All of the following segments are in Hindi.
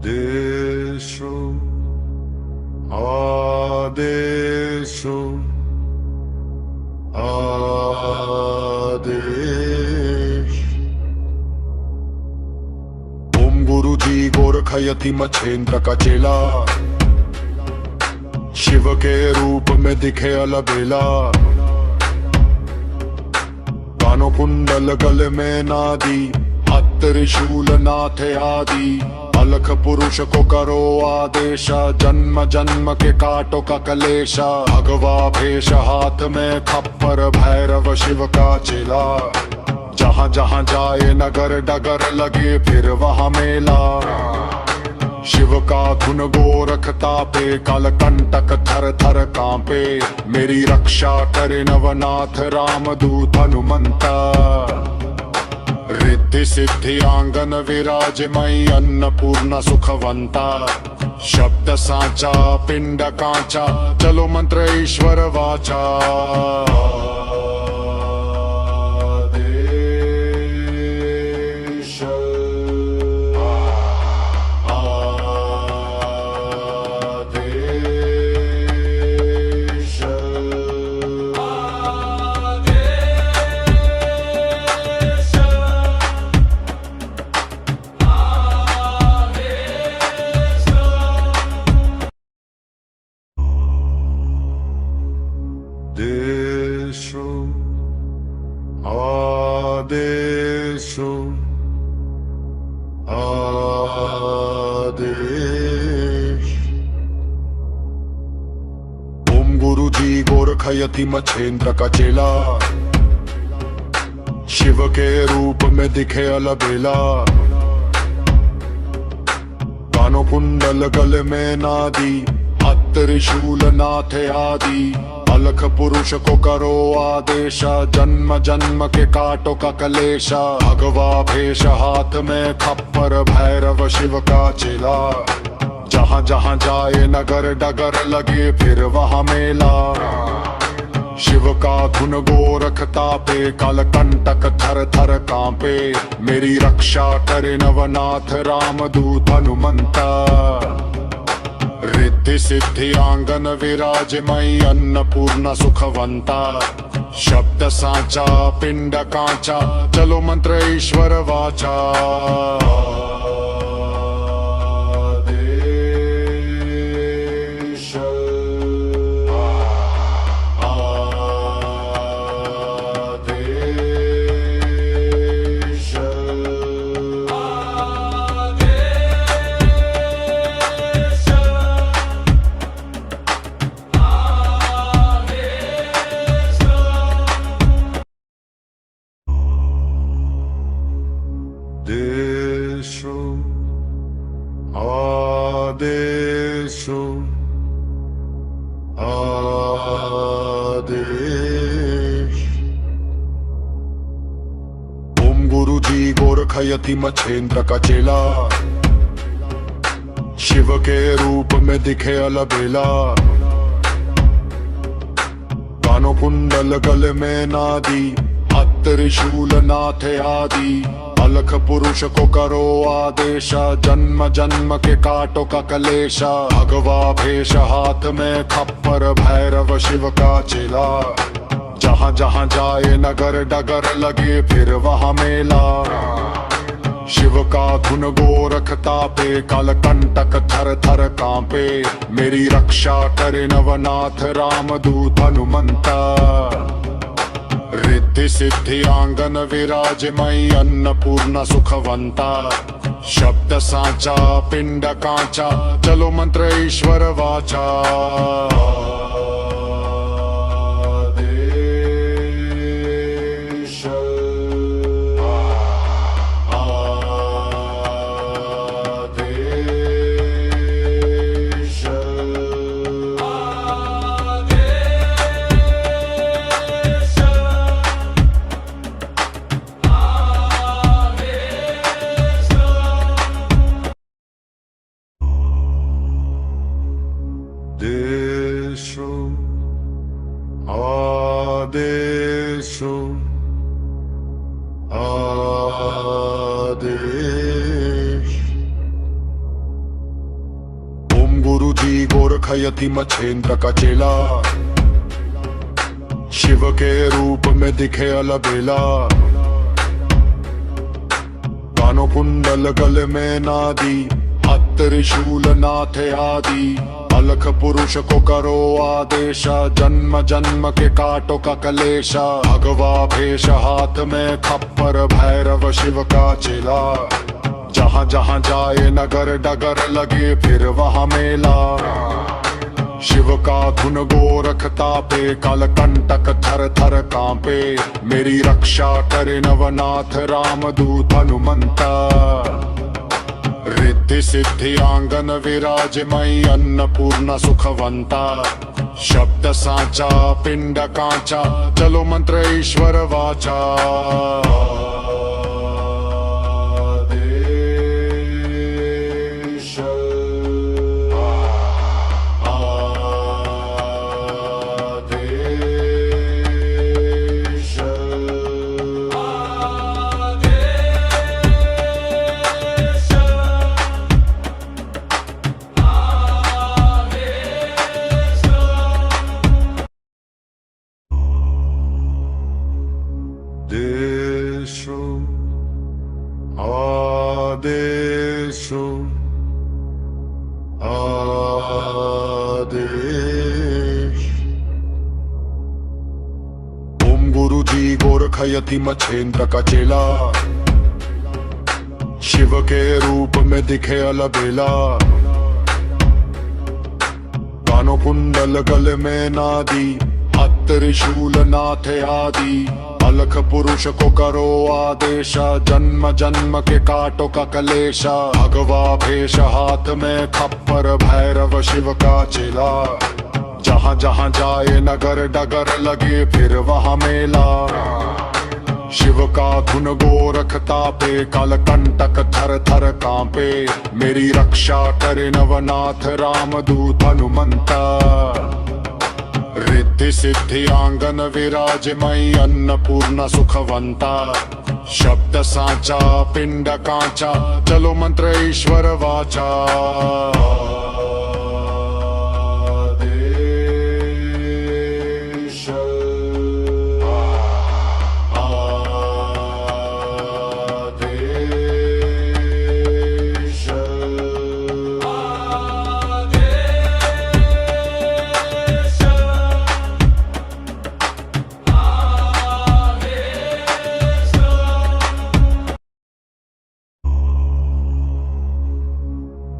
देशो आदेशो आदेश। ओम गुरु जी गोरखयति मच्छेंद्र का चेला, शिव के रूप में दिखे अलबेला। कानो कुंडल गल में नादी, हाथ त्रिशूल नाथे आदि। अलख पुरुष को करो आदेशा, जन्म जन्म के काटो का कलेशा। भगवा भेष हाथ में खप्पर, भैरव शिव का चेला। जहाँ जहाँ जाए नगर डगर लगे फिर वहाँ मेला। शिव का धुन गोरख तापे, काल कंटक थर थर कांपे। मेरी रक्षा करे नवनाथ रामदूत हनुमंता। रिद्धि सिद्धि आंगन विराजमयी, अन्नपूर्णा सुखवंता। शब्द साचा पिंड कांचा, चलो मंत्र ईश्वर वाचा। देशो आदेशो आदेश। ओम गुरु जी गोरखयति मच्छेंद्र का चेला, शिव के रूप में दिखे अलबेला। कानो कुंडल गल में नादी, हाथ त्रिशूल नाथे आदि। अलख पुरुष को करो आदेशा, जन्म जन्म के काटो का कलेशा। भगवा भेष हाथ में खप्पर, भैरव शिव का चेला। जहाँ जहाँ जाए नगर डगर लगे फिर वहाँ मेला। शिव का धुन गोरख तापे, काल कंटक थर थर कांपे। मेरी रक्षा करे नवनाथ रामदूत हनुमंता। रिद्धि सिद्धि आंगन विराजमयी, अन्नपूर्णा सुखवंता। शब्द साचा पिंड कांचा, चलो मंत्र ईश्वर वाचा। देशो आदेशो आदेश। ओम गुरु जी गोरखयति मच्छेंद्र का चेला, शिव के रूप में दिखे अलबेला। कानो कुंडल गल में नादी, हाथ त्रिशूल नाथे आदि। अलख पुरुष को करो आदेशा, जन्म जन्म के काटो का कलेशा। भगवा भेष हाथ में खप्पर, भैरव शिव का चेला। जहाँ जहाँ जाए नगर डगर लगे फिर वहाँ मेला। शिव का धुन गोरख तापे, काल कंटक थर थर कांपे। मेरी रक्षा करे नवनाथ रामदूत हनुमंता। रिद्धि सिद्धि आंगन विराजमयी, अन्नपूर्णा सुखवंता। शब्द साचा पिंड कांचा, चलो मंत्र ईश्वर वाचा। देशो आदेशो आदेश। गोरखयति मछेंद्र का चेला, शिव के रूप में दिखे अलबेला। कानों कुंडल गले में नादी, हाथ त्रिशूल नाथे आदि। अलख पुरुष को करो आदेशा, जन्म जन्म के काटो का कलेशा। भगवा भेष हाथ में खप्पर, भैरव शिव का चेला। जहाँ जहाँ जाए नगर डगर लगे फिर वहाँ मेला। शिव का धुन गोरखता पे, काल कंटक थर थर कांपे। मेरी रक्षा करे नवनाथ रामदूत हनुमंता। रिद्धि सिद्धि आंगन विराजमयी, अन्नपूर्णा सुखवंता। शब्द साचा पिंड कांचा, चलो मंत्र ईश्वर वाचा। देशो आदेशो आदेश। ओम गुरु जी गोरखयति मछेंद्र का चेला, शिव के रूप में दिखे अलबेला। कानों कुंडल गले में नादी, हाथ त्रिशूल नाथे आदि। अलख पुरुष को करो आदेशा, जन्म जन्म के काटो का कलेशा। भगवा भेष हाथ में खप्पर, भैरव शिव का चेला। जहाँ जहाँ जाए नगर डगर लगे फिर वहाँ मेला। शिव का धुन गोरखता पे, काल कंटक थर थर कांपे। मेरी रक्षा करे नवनाथ रामदूत हनुमंता। रिद्धि सिद्धि आंगन विराजमयी, अन्नपूर्णा सुखवंता। शब्द साचा पिंड कांचा, चलो मंत्र ईश्वर वाचा।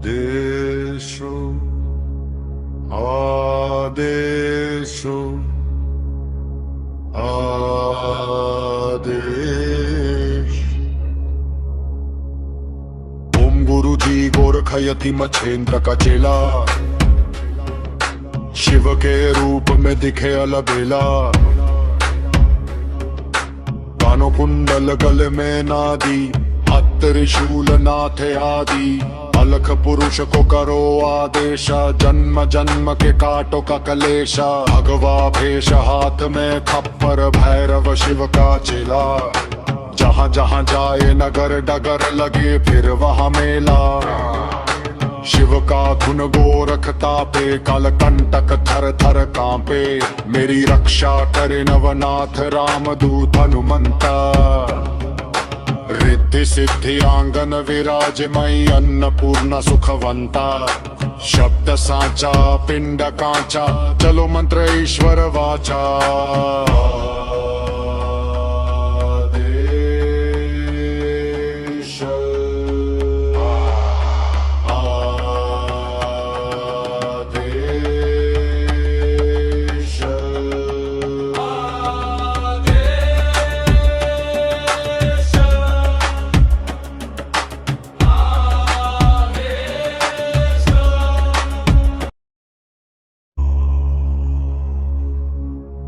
देशो आदेशो आदेश। ओम गुरु जी गोरखयति मछेंद्र का चेला, शिव के रूप में दिखे अलबेला। कानों कुंडल गले में नादी, हाथ त्रिशूल नाथे आदि। अलख पुरुष को करो आदेशा, जन्म जन्म के काटो का कलेशा। भगवा भेष हाथ में खप्पर, भैरव शिव का चेला। जहाँ जहाँ जाए नगर डगर लगे फिर वहाँ मेला। शिव का धुन गोरखता पे, काल कंटक थर थर कांपे। मेरी रक्षा करे नवनाथ रामदूत हनुमंता। रिद्धि सिद्धि आंगन विराजमयी, अन्नपूर्णा सुखवंता। शब्द साचा पिंड कांचा, चलो मंत्र ईश्वर वाचा।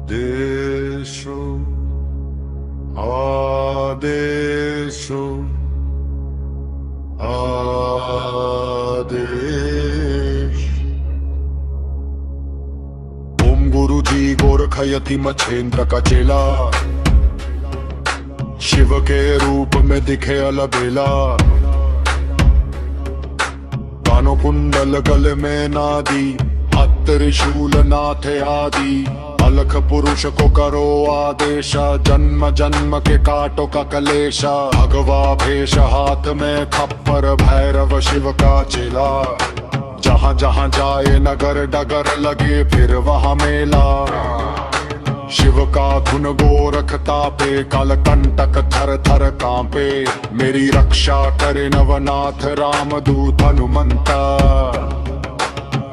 देशो आदेशो आदेश। ओम गुरु जी गोरखयति मछेंद्र का चेला, शिव के रूप में दिखे अलबेला। कानों कुंडल गले में नादी, हाथ त्रिशूल नाथ आदि अलख पुरुष को करो आदेश जन्म जन्म के काटो का कलेशा भगवा भेष हाथ में खप्पर भैरव शिव का चेला जहाँ जहाँ जाए नगर डगर लगे फिर वहाँ मेला शिव का धुन गोरखता पे काल कंटक थर थर कांपे मेरी रक्षा करे नवनाथ रामदूत हनुमंता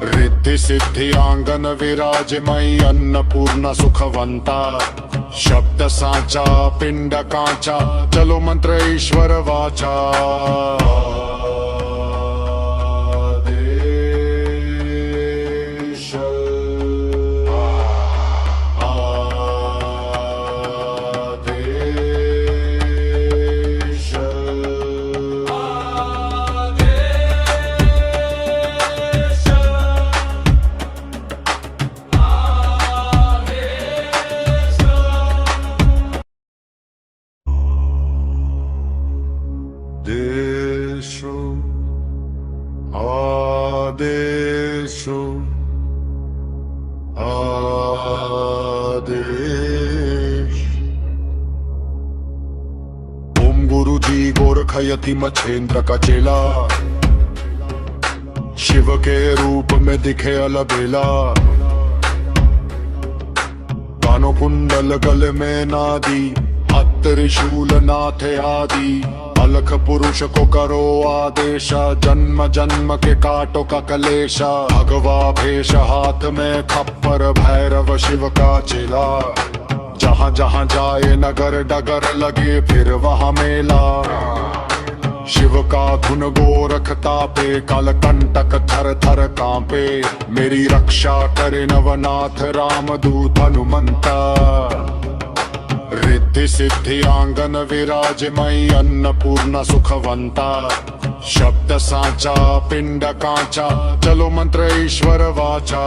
रिद्धि सिद्धि आंगन विराजमयी अन्नपूर्णा सुखवंता शब्द साचा पिंड कांचा चलो मंत्र ईश्वर वाचा देशो आदेशो आदेश ओम गुरु जी गोरखयति मच्छेंद्र का चेला शिव के रूप में दिखे अलबेला कानों कुंडल गले में नादी त्रिशूल नाथ आदि अलख पुरुष को करो आदेश जन्म जन्म के काटो का कलेशा भगवा भेष हाथ में खप्पर भैरव शिव का चेला जहाँ जहाँ जाए नगर डगर लगे फिर वहाँ मेला शिव का धुन गोरखता पे काल कंटक थर थर कांपे मेरी रक्षा करे नवनाथ रामदूत हनुमंता रिद्धि सिद्धि आंगन विराजमयी अन्नपूर्णा सुखवंता शब्द साचा पिंड कांचा चलो मंत्र ईश्वर वाचा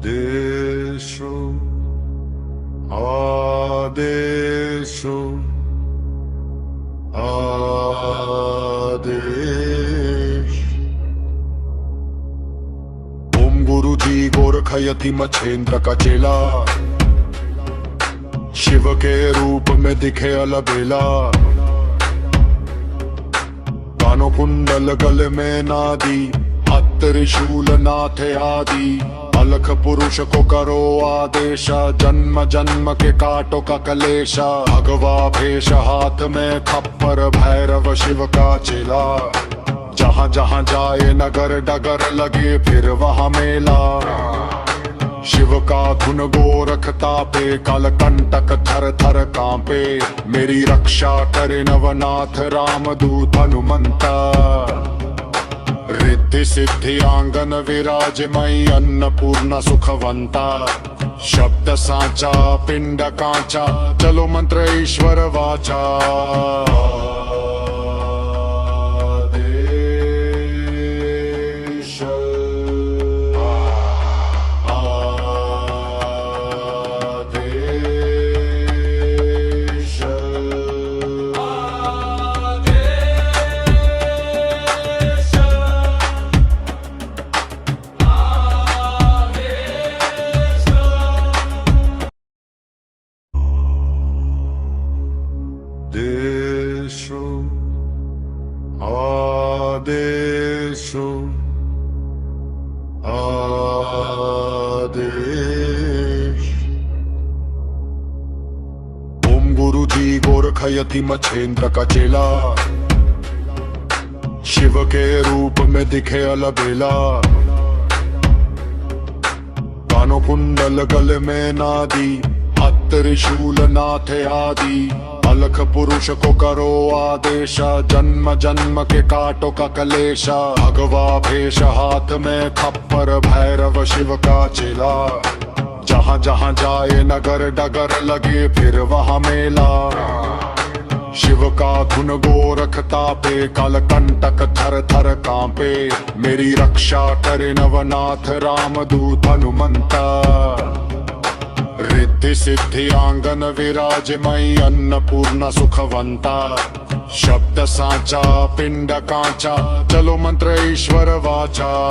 देशो आदेशो आदेश ओम गुरु जी गोरखयति मच्छेंद्र का चेला शिव के रूप में दिखे अलबेला कानों कुंडल गले में नादी त्रिशूल नाथ आदि अलख पुरुष को करो आदेश जन्म जन्म के काटो का कलेशा भगवा भेष हाथ में खप्पर भैरव शिव का चेला जहाँ जहाँ जाए नगर डगर लगे फिर वहाँ मेला शिव का धुन गोरखता पे काल कंटक थर थर कांपे मेरी रक्षा करे नवनाथ रामदूत हनुमंता रिद्धि सिद्धि आंगन विराजमयी अन्नपूर्णा सुखवंता शब्द साचा पिंड कांचा चलो मंत्र ईश्वर वाचा देशो आदेशो आदेश ओम गुरु जी गोरखयति मच्छेंद्र का चेला शिव के रूप में दिखे अलबेला कानों कुंडल गले में नादी त्रिशूल नाथ आदि अलख पुरुष को करो आदेश, जन्म जन्म के काटो का कलेश। भगवा भेष हाथ में खप्पर, भैरव शिव का चिला। जहाँ जहाँ जाए नगर डगर लगे फिर वहाँ मेला। शिव का धुन गोरखता पे, काल कंटक थर थर कांपे। मेरी रक्षा करे नवनाथ रामदूत हनुमंता। रिद्धि सिद्धि आंगन विराजमयी, अन्नपूर्णा सुखवंता। शब्द साचा पिंड कांचा, चलो मंत्र ईश्वर वाचा।